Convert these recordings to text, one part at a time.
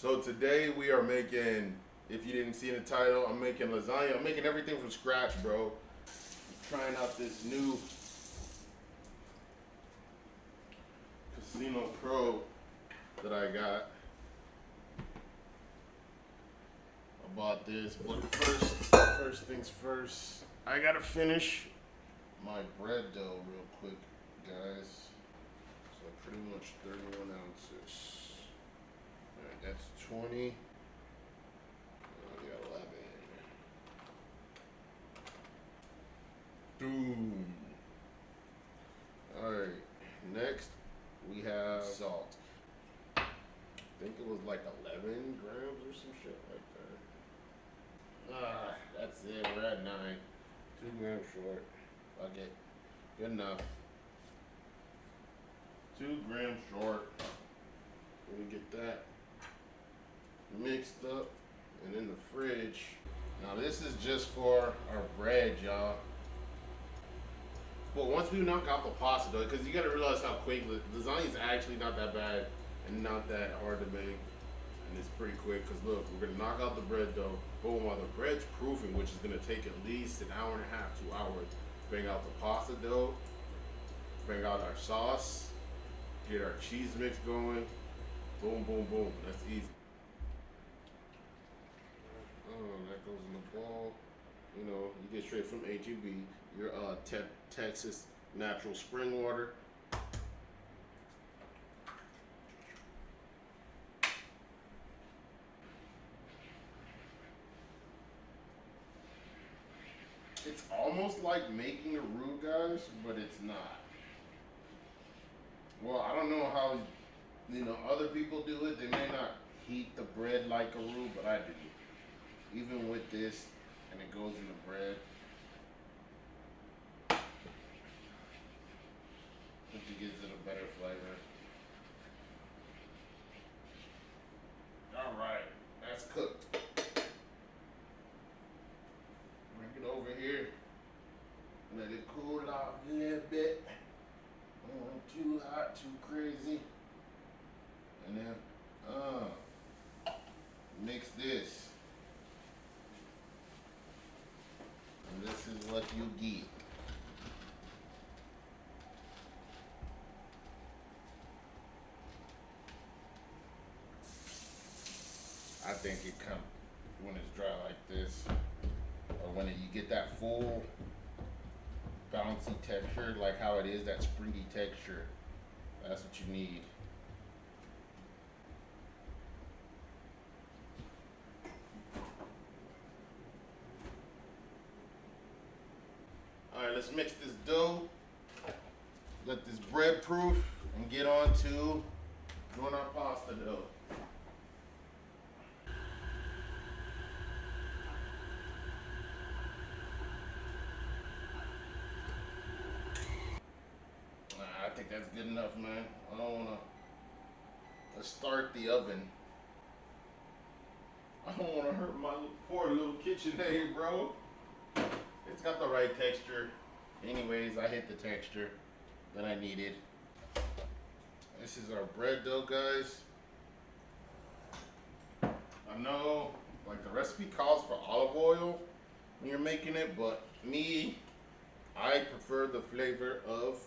So today we are making, if you didn't see in the title, I'm making lasagna. I'm making everything from scratch, bro. I'm trying out this new Casino Pro that I got. I bought this, but first things first, I gotta finish my bread dough real quick, guys. So pretty much 31 ounces. Alright, that's 20. We got 11. Boom. Alright, next we have salt. I think it was like 11 grams or some shit like that. That's it. We're at 9. 2 grams short. Okay, good enough. 2 grams short. Let me get that mixed up and in the fridge. Now this is just for our bread, y'all. But once we knock out the pasta though, because you gotta realize how quick lasagna is actually not that bad and not that hard to make. And it's pretty quick because look, we're gonna knock out the bread dough. Boom, while the bread's proofing, which is gonna take at least an hour and a half, 2 hours. Bring out the pasta dough, bring out our sauce, get our cheese mix going. Boom, boom, boom. That's easy. Oh, that goes in the bowl. You know, you get straight from HEB, your Texas natural spring water. It's almost like making a roux, guys, but it's not. Well, I don't know how, other people do it. They may not heat the bread like a roux, but I do. Even with this, and it goes in the bread. I think it gives it a better flavor. All right, that's cooked. Bring it over here. Let it cool off a little bit. Too hot, too crazy. And then mix this. And this is what you get. I think it comes when it's dry like this, or when you get that full bouncy texture, like how it is, that springy texture. That's what you need. All right, let's mix this dough. Let this bread proof and get on to doing our pasta dough. I think that's good enough, man. I don't wanna. Let's start the oven. I don't wanna hurt my poor little KitchenAid, bro. It's got the right texture. Anyways, I hit the texture that I needed. This is our bread dough, guys. I know, like, the recipe calls for olive oil when you're making it, but me, I prefer the flavor of,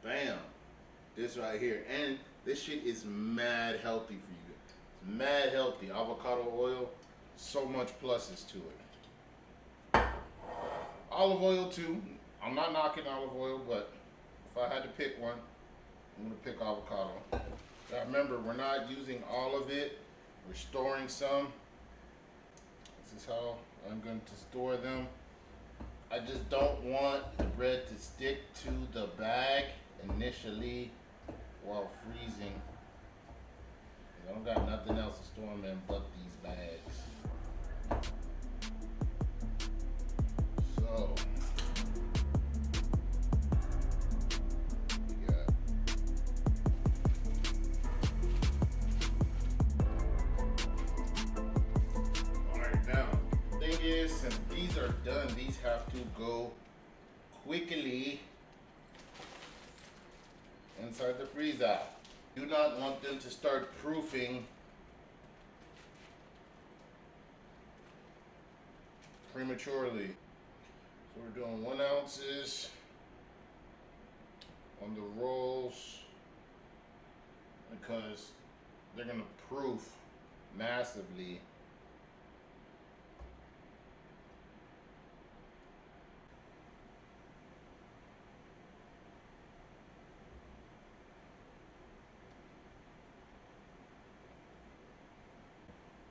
bam, this right here. And this shit is mad healthy for you. It's mad healthy. Avocado oil, so much pluses to it. Olive oil too. I'm not knocking olive oil, but if I had to pick one, I'm gonna pick avocado. Now remember, we're not using all of it. We're storing some. This is how I'm going to store them. I just don't want the bread to stick to the bag initially while freezing. I don't got nothing else to store them in but these bags. So we got alright, now thing is, since these are done, these have to go quickly inside the freezer. Do not want them to start proofing prematurely. So we're doing 1 ounces on the rolls because they're gonna proof massively.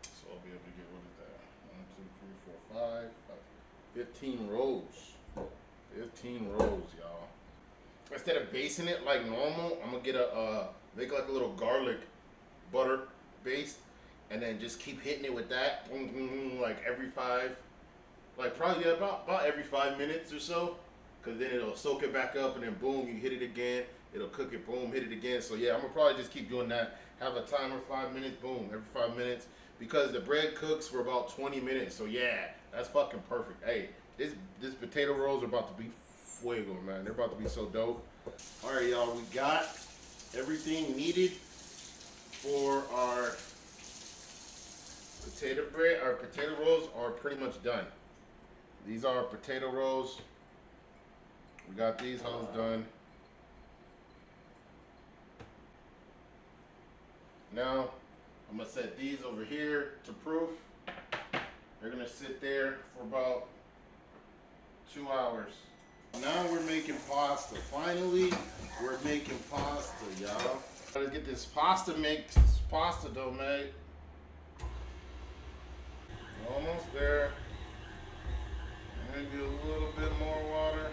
So I'll be able to get rid of that. 1, 2, 3, 4, 5, 15 rolls. 15 rolls, y'all. Instead of basting it like normal, I'm gonna get make like a little garlic butter base, and then just keep hitting it with that, boom, boom, boom, like every 5, like probably about every 5 minutes or so, because then it'll soak it back up, and then boom, you hit it again, it'll cook it, boom, hit it again. So yeah, I'm gonna probably just keep doing that. Have a timer, 5 minutes, boom, every 5 minutes, because the bread cooks for about 20 minutes. So yeah, that's fucking perfect. Hey, this potato rolls are about to be fuego, man. They're about to be so dope. All right, y'all, we got everything needed for our potato bread. Our potato rolls are pretty much done. These are our potato rolls. We got these hoes done. Now, I'm gonna set these over here to proof. They're gonna sit there for about 2 hours. Now we're making pasta. Finally, we're making pasta, y'all. Gotta get this pasta mix, pasta dough made. Almost there. Maybe a little bit more water.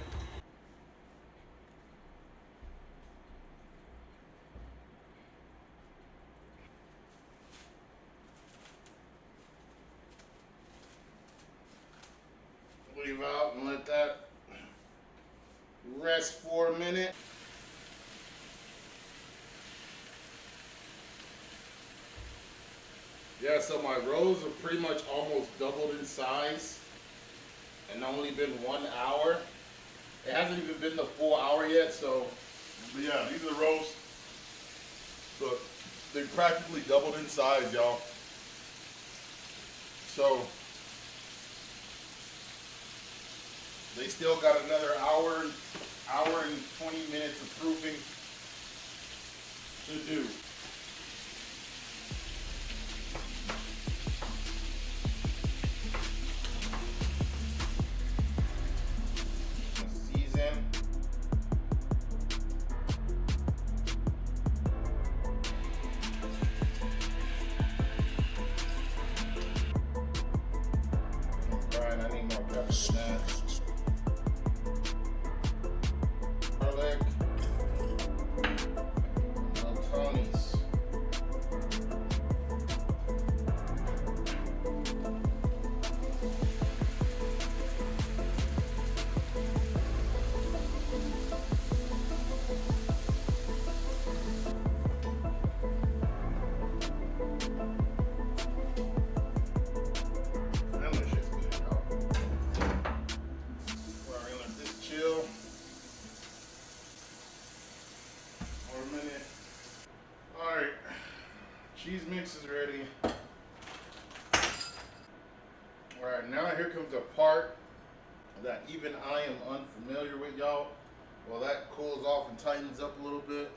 Leave out and let that rest for a minute. Yeah, so my rolls are pretty much almost doubled in size and only been 1 hour. It hasn't even been the full hour yet, so but yeah, these are the rolls. So they practically doubled in size, y'all. So they still got another hour and 20 minutes of proofing to do. Season. Brian, I need more pepper than that. Garlic. Tony's. Cheese mix is ready. Alright, now here comes the part that even I am unfamiliar with, y'all. While that cools off and tightens up a little bit,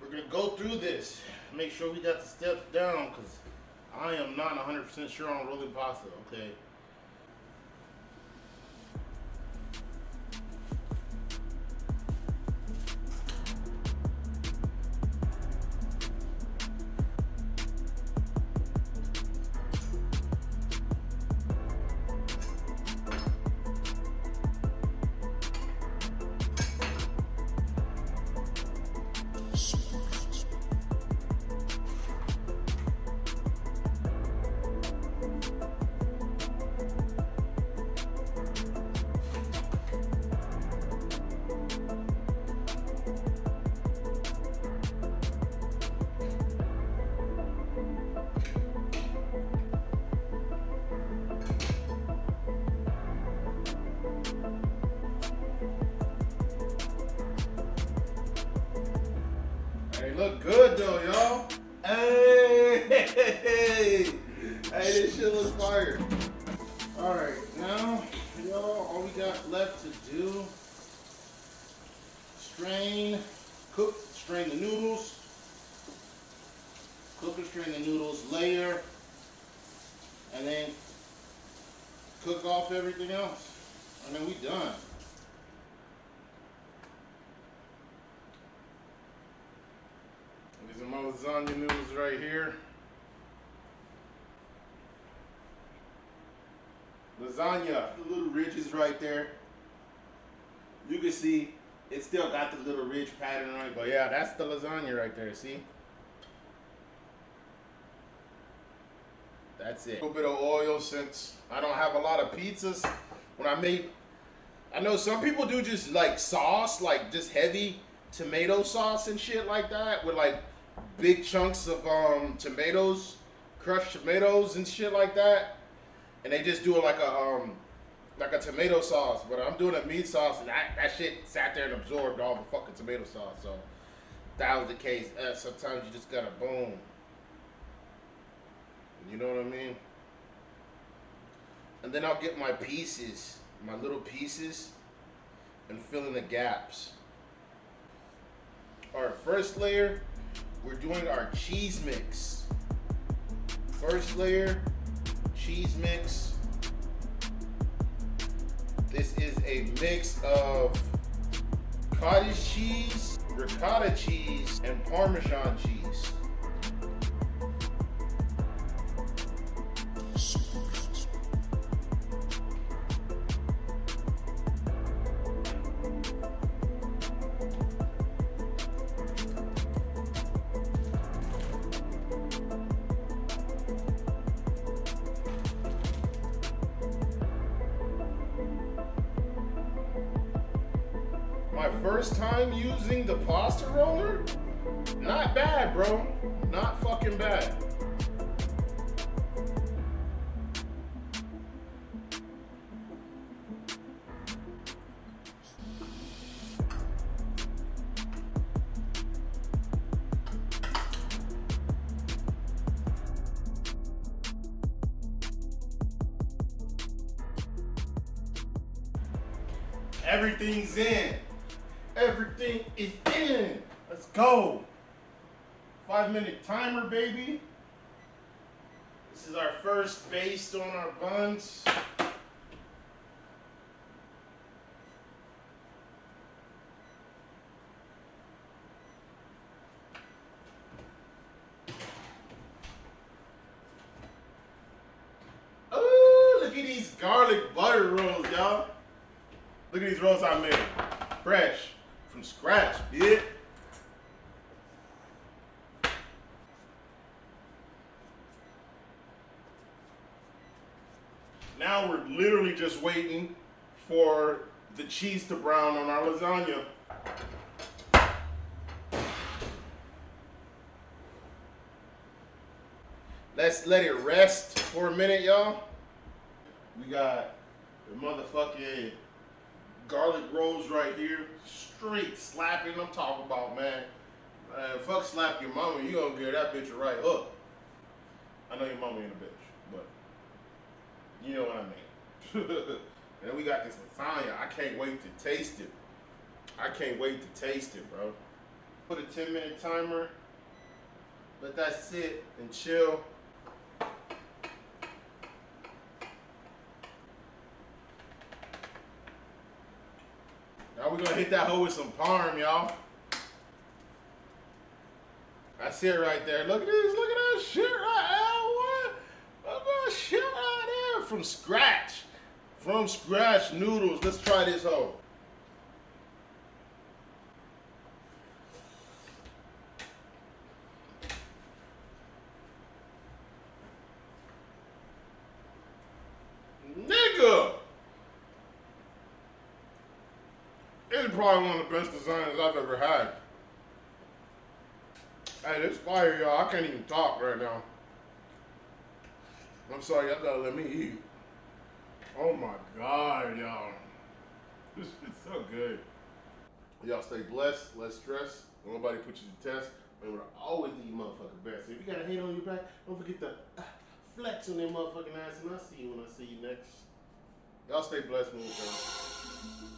we're gonna go through this, make sure we got the steps down, because I am not 100% sure on rolling pasta, okay? Hey, look good though, y'all. Hey, this shit looks fire. All right, now now, y'all, all we got left to do, strain the noodles, cook and strain the noodles, layer, and then cook off everything else. And then we done. These are my lasagna noodles right here. Lasagna, the little ridges right there. You can see it still got the little ridge pattern on it, but yeah, that's the lasagna right there, see? That's it. A little bit of oil since I don't have a lot of pizzas. When I know some people do just like sauce, like just heavy tomato sauce and shit like that with like big chunks of tomatoes, crushed tomatoes and shit like that. And they just do it like a tomato sauce, but I'm doing a meat sauce, and that shit sat there and absorbed all the fucking tomato sauce. So that was the case. Sometimes you just gotta boom. You know what I mean? And then I'll get my pieces, my little pieces, and fill in the gaps. All right, first layer, we're doing our cheese mix. First layer, cheese mix. This is a mix of cottage cheese, ricotta cheese, and Parmesan cheese. My first time using the pasta roller, not bad, bro. Not fucking bad. Everything's in. Everything is in. Let's go. 5-minute timer, baby. This is our first baste on our buns. Oh, look at these garlic butter rolls, y'all. Look at these rolls I made. Fresh. From scratch, bitch. Now we're literally just waiting for the cheese to brown on our lasagna. Let's let it rest for a minute, y'all. We got the motherfucking garlic rolls right here. Straight slapping, I'm talking about, man. Fuck slap your mama, you gonna get that bitch a right hook. I know your mama ain't a bitch, but you know what I mean. And then we got this lasagna. I can't wait to taste it. I can't wait to taste it, bro. Put a 10-minute timer. Let that sit and chill. Now we're gonna hit that hoe with some parm, y'all. That's it right there. Look at this, look at that shit right there. What? Look at that shit right there. From scratch. From scratch noodles. Let's try this hoe. Nigga! This is probably one of the best designs I've ever had. Hey, this fire, y'all. I can't even talk right now. I'm sorry, y'all gotta let me eat. Oh my God, y'all. This shit's so good. Y'all stay blessed, less stress. Don't nobody put you to test. Remember, always do your motherfucking best. So if you got a hate on your back, don't forget to flex on that motherfucking ass. And I'll see you when I see you next. Y'all stay blessed, move, girl.